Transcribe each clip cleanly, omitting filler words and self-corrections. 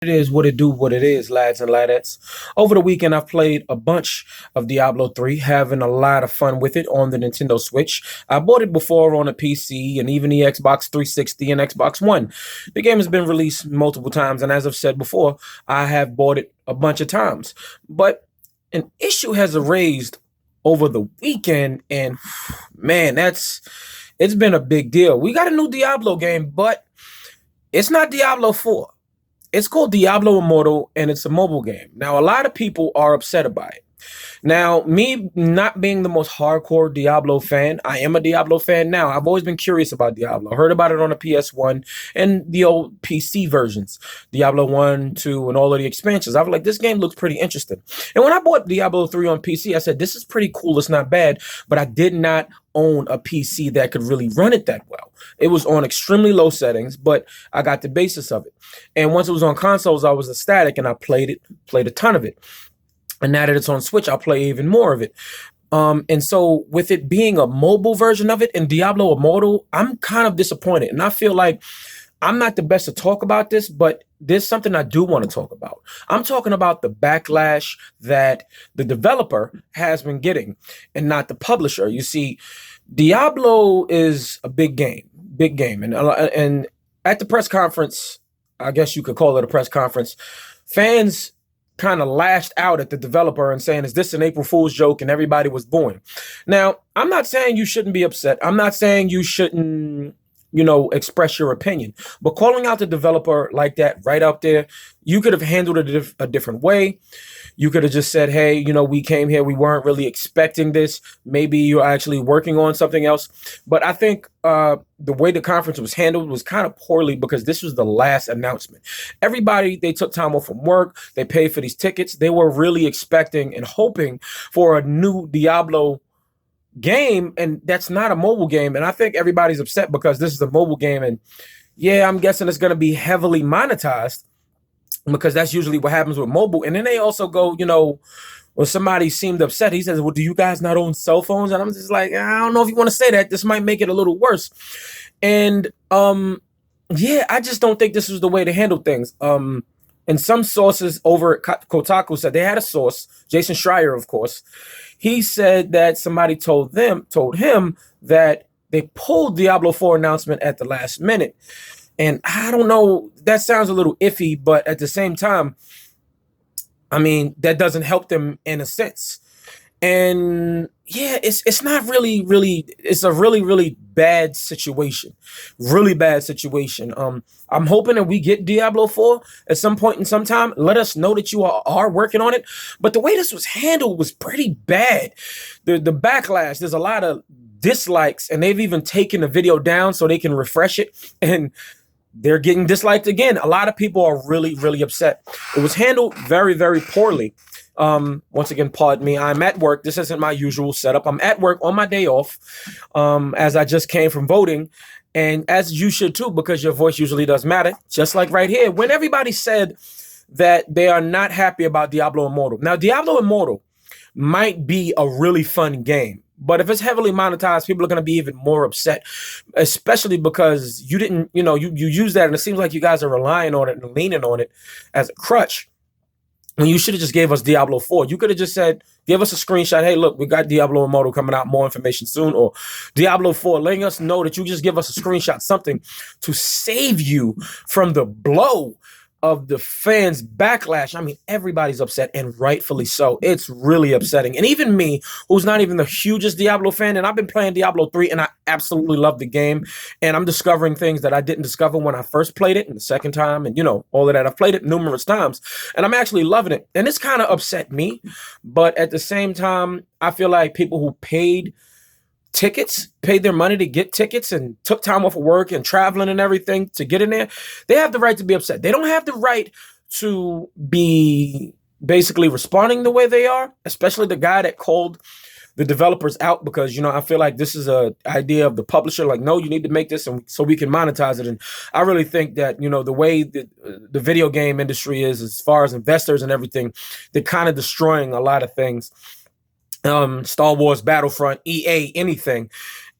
It is what it do, what it is, lads and ladettes. Over the weekend, I've played a bunch of Diablo 3, having a lot of fun with it on the Nintendo Switch. I bought it before on a PC and even the Xbox 360 and Xbox One. The game has been released multiple times, and as I've said before, I have bought it a bunch of times. But an issue has arisen over the weekend, and man, it's been a big deal. We got a new Diablo game, but it's not Diablo 4. It's called Diablo Immortal, and it's a mobile game. Now, a lot of people are upset about it. Now, me not being the most hardcore Diablo fan, I am a Diablo fan now. I've always been curious about Diablo. I heard about it on the PS1 and the old PC versions, Diablo 1, 2, and all of the expansions. I was like, this game looks pretty interesting. And when I bought Diablo 3 on PC, I said, this is pretty cool. It's not bad, but I did not own a PC that could really run it that well. It was on extremely low settings, but I got the basis of it. And once it was on consoles, I was ecstatic and I played a ton of it. And now that it's on Switch, I'll play even more of it. And so with it being a mobile version of it in Diablo Immortal, I'm kind of disappointed. And I feel like I'm not the best to talk about this, but there's something I do want to talk about. I'm talking about the backlash that the developer has been getting and not the publisher. You see, Diablo is a big game. And at the press conference, I guess you could call it a press conference, fans kind of lashed out at the developer and saying, is this an April Fool's joke? And everybody was booing. Now, I'm not saying you shouldn't be upset. I'm not saying you shouldn't, express your opinion. But calling out the developer like that right up there, you could have handled it a different way. You could have just said, hey, we came here, we weren't really expecting this. Maybe you're actually working on something else. But I think the way the conference was handled was kind of poorly because this was the last announcement. Everybody, they took time off from work. They paid for these tickets. They were really expecting and hoping for a new Diablo game, and that's not a mobile game. And I think everybody's upset because this is a mobile game, and yeah, I'm guessing it's going to be heavily monetized because that's usually what happens with mobile. And then they also go, when somebody seemed upset, he says, well, do you guys not own cell phones? And I'm just like, I don't know if you want to say that. This might make it a little worse. And yeah, I just don't think this was the way to handle things. And some sources over at Kotaku said they had a source, Jason Schreier, of course. He said that somebody told him that they pulled Diablo 4 announcement at the last minute. And I don't know, that sounds a little iffy, but at the same time, I mean, that doesn't help them in a sense. And yeah, it's not really, it's a really bad situation. Really bad situation. I'm hoping that we get Diablo 4 at some point in some time. Let us know that you are working on it. But the way this was handled was pretty bad. The backlash, there's a lot of dislikes, and they've even taken the video down so they can refresh it. And they're getting disliked again. A lot of people are really upset. It was handled very poorly. Once again, pardon me, I'm at work. This isn't my usual setup. I'm at work on my day off, as I just came from voting, and as you should too, because your voice usually does matter, just like right here. When everybody said that they are not happy about Diablo Immortal. Now, Diablo Immortal might be a really fun game, but if it's heavily monetized, people are going to be even more upset, especially because you didn't, you use that, and it seems like you guys are relying on it and leaning on it as a crutch. When you should have just gave us Diablo 4. You could have just said, give us a screenshot. Hey, look, we got Diablo Immortal coming out. More information soon. Or Diablo 4, letting us know that you just give us a screenshot, something to save you from the blow of the fans' backlash. I mean, everybody's upset, and rightfully so. It's really upsetting. And even me, who's not even the hugest Diablo fan, and I've been playing Diablo 3, and I absolutely love the game, and I'm discovering things that I didn't discover when I first played it, and the second time, and all of that. I've played it numerous times, and I'm actually loving it. And it's kind of upset me, but at the same time, I feel like people who paid their money to get tickets and took time off of work and traveling and everything to get in there, they have the right to be upset. They don't have the right to be basically responding the way they are, especially the guy that called the developers out, because I feel like this is a idea of the publisher, like, no, you need to make this so we can monetize it. And I really think that the way the video game industry is, as far as investors and everything, they're kind of destroying a lot of things. Star Wars, Battlefront, EA, anything.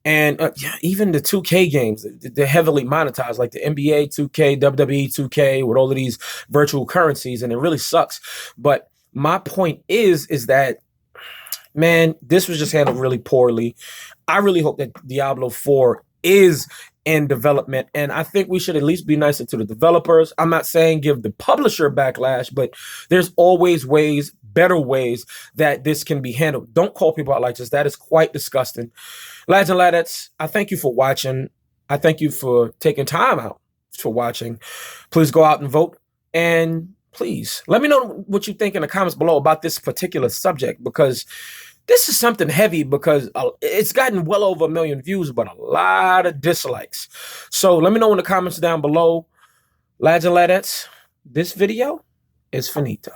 And yeah, even the 2K games, they're heavily monetized, like the NBA 2K, WWE 2K, with all of these virtual currencies, and it really sucks. But my point is that, man, this was just handled really poorly. I really hope that Diablo 4 is in development, and I think we should at least be nicer to the developers. I'm not saying give the publisher backlash, but there's always ways, better ways that this can be handled. Don't call people out like this. That is quite disgusting. Lads and ladettes, I thank you for watching. I thank you for taking time out for watching. Please go out and vote, and please let me know what you think in the comments below about this particular subject, because this is something heavy, because it's gotten well over 1 million views, but a lot of dislikes. So let me know in the comments down below. Lads and ladettes, this video is finito.